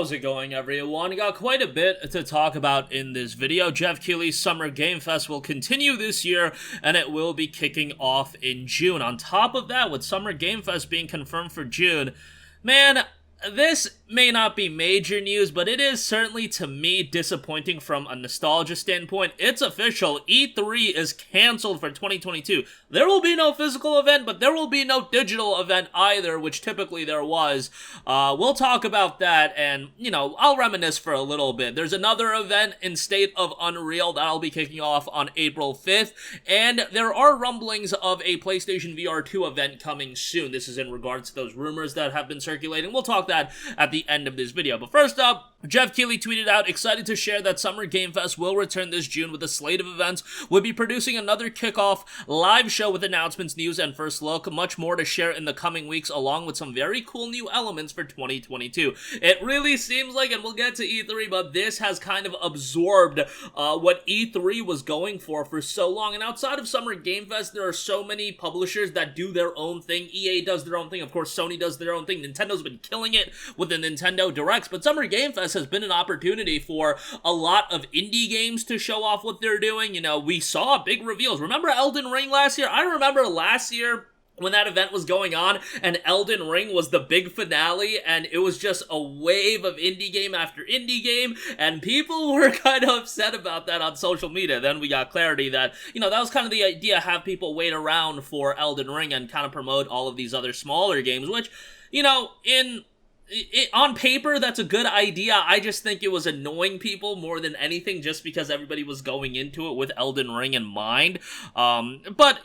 How's it going, everyone? Got quite a bit to talk about in this video. Geoff Keighley's Summer Game Fest will continue this year, and it will be kicking off in June. On top of that, with Summer Game Fest being confirmed for June, man, this may not be major news, but it is certainly, to me, disappointing from a nostalgia standpoint. It's official. E3 is canceled for 2022. There will be no physical event, but there will be no digital event either, which typically there was. We'll talk about that, and, I'll reminisce for a little bit. There's another event in State of Unreal that'll be kicking off on April 5th, and there are rumblings of a PlayStation VR 2 event coming soon. This is in regards to those rumors that have been circulating. We'll talk that at the end of this video. But first up, Geoff Keighley tweeted out, excited to share that Summer Game Fest will return this June with a slate of events. We'll be producing another kickoff live show with announcements, news, and first look. Much more to share in the coming weeks, along with some very cool new elements for 2022. It really seems like, and we'll get to E3, but this has kind of absorbed what E3 was going for so long. And outside of Summer Game Fest, there are so many publishers that do their own thing. EA does their own thing. Of course, Sony does their own thing. Nintendo's been killing it with the Nintendo Directs, but Summer Game Fest has been an opportunity for a lot of indie games to show off what they're doing. We saw big reveals. Remember Elden Ring last year? I remember last year when that event was going on and Elden Ring was the big finale, and it was just a wave of indie game after indie game, and people were kind of upset about that on social media. Then we got clarity that, that was kind of the idea, have people wait around for Elden Ring and kind of promote all of these other smaller games, which, on paper, that's a good idea. I just think it was annoying people more than anything, just because everybody was going into it with Elden Ring in mind. But,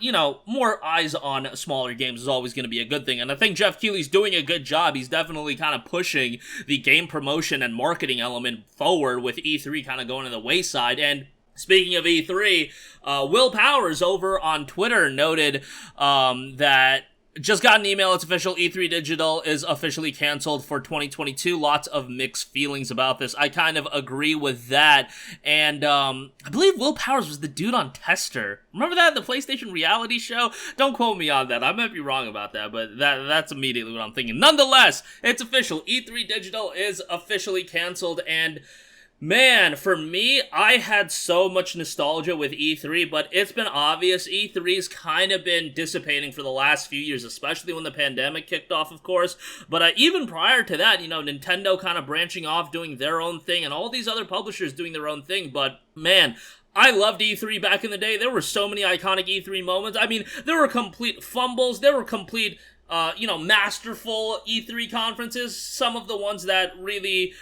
more eyes on smaller games is always going to be a good thing. And I think Geoff Keighley's doing a good job. He's definitely kind of pushing the game promotion and marketing element forward, with E3 kind of going to the wayside. And speaking of E3, Will Powers over on Twitter noted that just got an email, it's official, E3 Digital is officially canceled for 2022. Lots of mixed feelings about this. I kind of agree with that. And I believe Will Powers was the dude on Tester. Remember that, the PlayStation reality show? Don't quote me on that. I might be wrong about that, but that's immediately what I'm thinking. Nonetheless, it's official. E3 Digital is officially canceled, and man, for me, I had so much nostalgia with E3, but it's been obvious E3's kind of been dissipating for the last few years, especially when the pandemic kicked off, of course. But even prior to that, Nintendo kind of branching off, doing their own thing, and all these other publishers doing their own thing. But man, I loved E3 back in the day. There were so many iconic E3 moments. I mean, there were complete fumbles, there were complete masterful E3 conferences. Some of the ones that really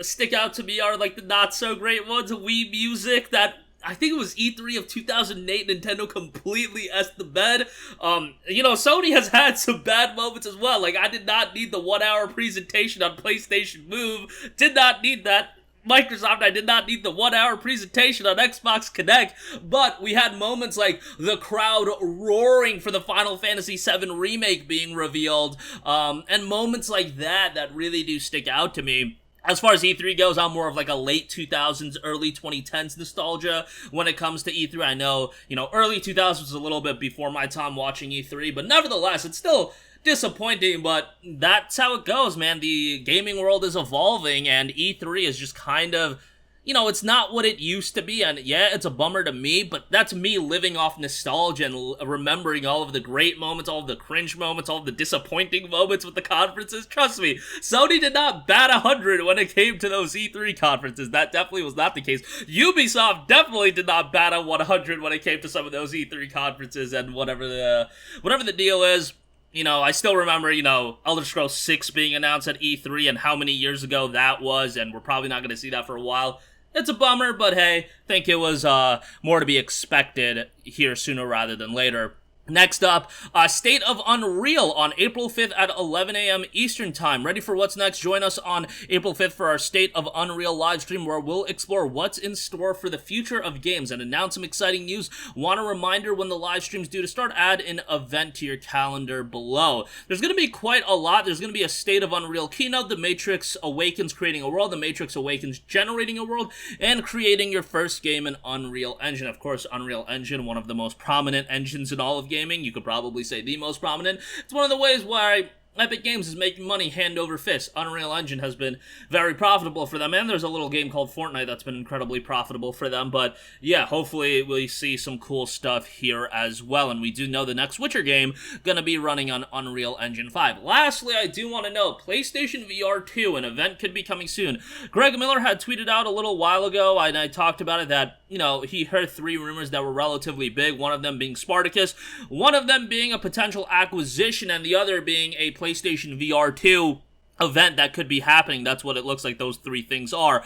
stick out to me are like the not-so-great ones. Wii Music, that I think it was E3 of 2008, Nintendo completely essed the bed. Sony has had some bad moments as well. Like, I did not need the 1-hour presentation on PlayStation Move. Did not need that. Microsoft, I did not need the 1-hour presentation on Xbox Connect, but we had moments like the crowd roaring for the Final Fantasy VII Remake being revealed, and moments like that really do stick out to me. As far as E3 goes, I'm more of like a late 2000s, early 2010s nostalgia when it comes to E3. I know, early 2000s was a little bit before my time watching E3, but nevertheless, it's still disappointing, but that's how it goes, man. The gaming world is evolving, and E3 is just kind of, it's not what it used to be, and yeah, it's a bummer to me, but that's me living off nostalgia and remembering all of the great moments, all of the cringe moments, all of the disappointing moments with the conferences. Trust me, Sony did not bat 100 when it came to those E3 conferences. That definitely was not the case. Ubisoft definitely did not bat a 100 when it came to some of those E3 conferences, and whatever the deal is. I still remember, Elder Scrolls 6 being announced at E3 and how many years ago that was, and we're probably not going to see that for a while. It's a bummer, but hey, think it was more to be expected here sooner rather than later. Next up, State of Unreal on April 5th at 11 a.m. Eastern Time. Ready for what's next? Join us on April 5th for our State of Unreal live stream, where we'll explore what's in store for the future of games and announce some exciting news. Want a reminder when the live stream's due to start? Add an event to your calendar below. There's going to be quite a lot. There's going to be a State of Unreal keynote, The Matrix Awakens creating a world, The Matrix Awakens generating a world, and creating your first game in Unreal Engine. Of course, Unreal Engine, one of the most prominent engines in all of gaming. You could probably say the most prominent. It's one of the ways where Epic Games is making money hand over fist. Unreal Engine has been very profitable for them, and there's a little game called Fortnite that's been incredibly profitable for them, but yeah, hopefully we see some cool stuff here as well, and we do know the next Witcher game gonna be running on Unreal Engine 5. Lastly, I do want to note, PlayStation VR 2, an event could be coming soon. Greg Miller had tweeted out a little while ago, and I talked about it, that, you know, he heard 3 rumors that were relatively big, one of them being Spartacus, one of them being a potential acquisition, and the other being a PlayStation VR 2 event that could be happening. That's what it looks like those 3 things are.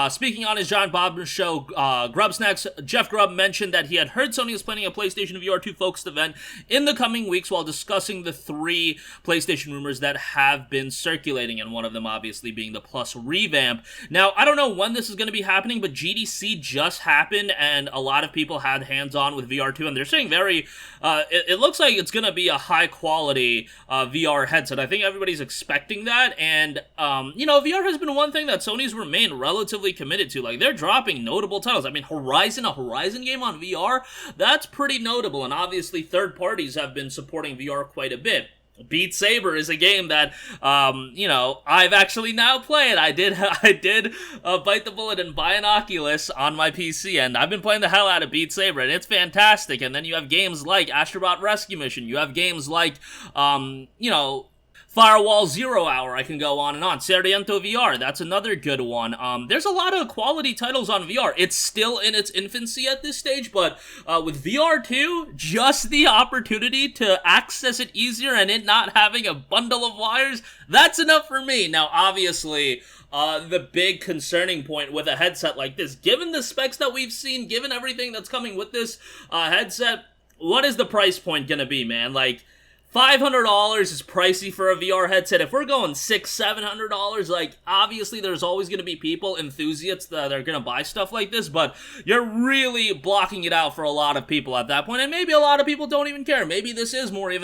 Speaking on his John Bobman show, Grub Snacks, Jeff Grubb mentioned that he had heard Sony is planning a PlayStation VR 2 focused event in the coming weeks while discussing the 3 PlayStation rumors that have been circulating, and one of them obviously being the Plus revamp. Now, I don't know when this is going to be happening, but GDC just happened, and a lot of people had hands-on with VR 2, and they're saying it looks like it's going to be a high-quality VR headset. I think everybody's expecting that, and you know, VR has been one thing that Sony's remained relatively committed to. Like, they're dropping notable titles. I mean, a Horizon game on VR, that's pretty notable, and obviously third parties have been supporting VR quite a bit. Beat Saber is a game that, you know, I've actually now played. I did bite the bullet and buy an Oculus on my PC, and I've been playing the hell out of Beat Saber, and it's fantastic. And then you have games like Astrobot Rescue Mission. You have games like, you know, Firewall Zero Hour, I can go on and on. Serriento VR, that's another good one. There's a lot of quality titles on VR. It's still in its infancy at this stage, but with VR 2, just the opportunity to access it easier and it not having a bundle of wires, that's enough for me. Now, obviously, the big concerning point with a headset like this, given the specs that we've seen, given everything that's coming with this headset, what is the price point gonna be, man? Like, $500 is pricey for a VR headset. If we're going $600-700, like, obviously there's always going to be people, enthusiasts, that are going to buy stuff like this, but you're really blocking it out for a lot of people at that point, and maybe a lot of people don't even care. Maybe this is more of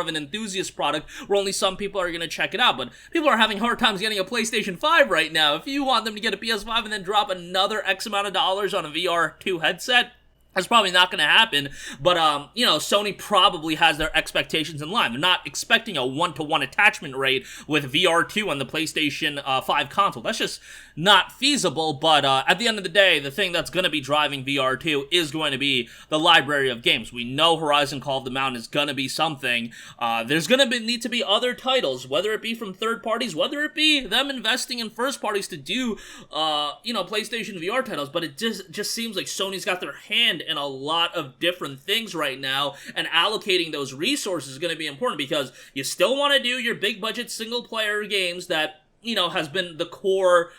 an enthusiast product where only some people are going to check it out, but people are having hard times getting a PlayStation 5 right now. If you want them to get a PS5 and then drop another X amount of dollars on a VR 2 headset, that's probably not going to happen, but, you know, Sony probably has their expectations in line. They're not expecting a 1-to-1 attachment rate with VR2 on the PlayStation 5 console. That's just not feasible, but at the end of the day, the thing that's going to be driving VR2 is going to be the library of games. We know Horizon Call of the Mountain is going to be something. There's going to need to be other titles, whether it be from third parties, whether it be them investing in first parties to do, you know, PlayStation VR titles, but it just seems like Sony's got their hand in a lot of different things right now, and allocating those resources is going to be important, because you still want to do your big budget single player games that, you know, has been the core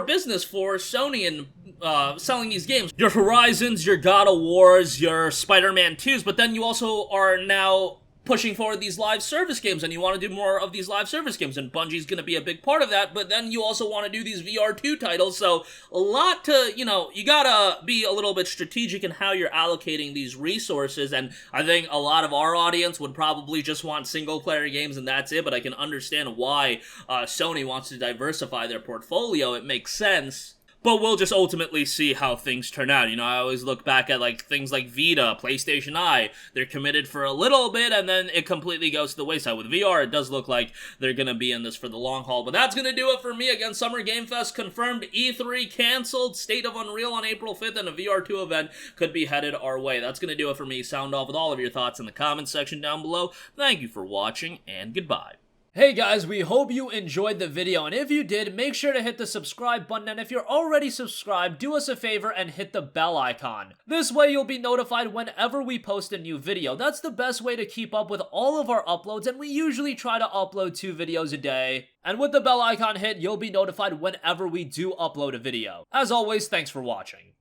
business for Sony and selling these games. Your Horizons, your God of Wars, your Spider-Man 2s, but then you also are now pushing forward these live service games, and you want to do more of these live service games, and Bungie's going to be a big part of that, but then you also want to do these VR2 titles, so a lot to, you know, you gotta be a little bit strategic in how you're allocating these resources, and I think a lot of our audience would probably just want single-player games and that's it, but I can understand why Sony wants to diversify their portfolio. It makes sense. But we'll just ultimately see how things turn out. You know, I always look back at, like, things like Vita, PlayStation Eye. They're committed for a little bit, and then it completely goes to the wayside. With VR, it does look like they're going to be in this for the long haul. But that's going to do it for me. Again, Summer Game Fest confirmed, E3 canceled, State of Unreal on April 5th, and a VR2 event could be headed our way. That's going to do it for me. Sound off with all of your thoughts in the comments section down below. Thank you for watching, and goodbye. Hey guys, we hope you enjoyed the video, and if you did, make sure to hit the subscribe button, and if you're already subscribed, do us a favor and hit the bell icon. This way you'll be notified whenever we post a new video. That's the best way to keep up with all of our uploads, and we usually try to upload 2 videos a day. And with the bell icon hit, you'll be notified whenever we do upload a video. As always, thanks for watching.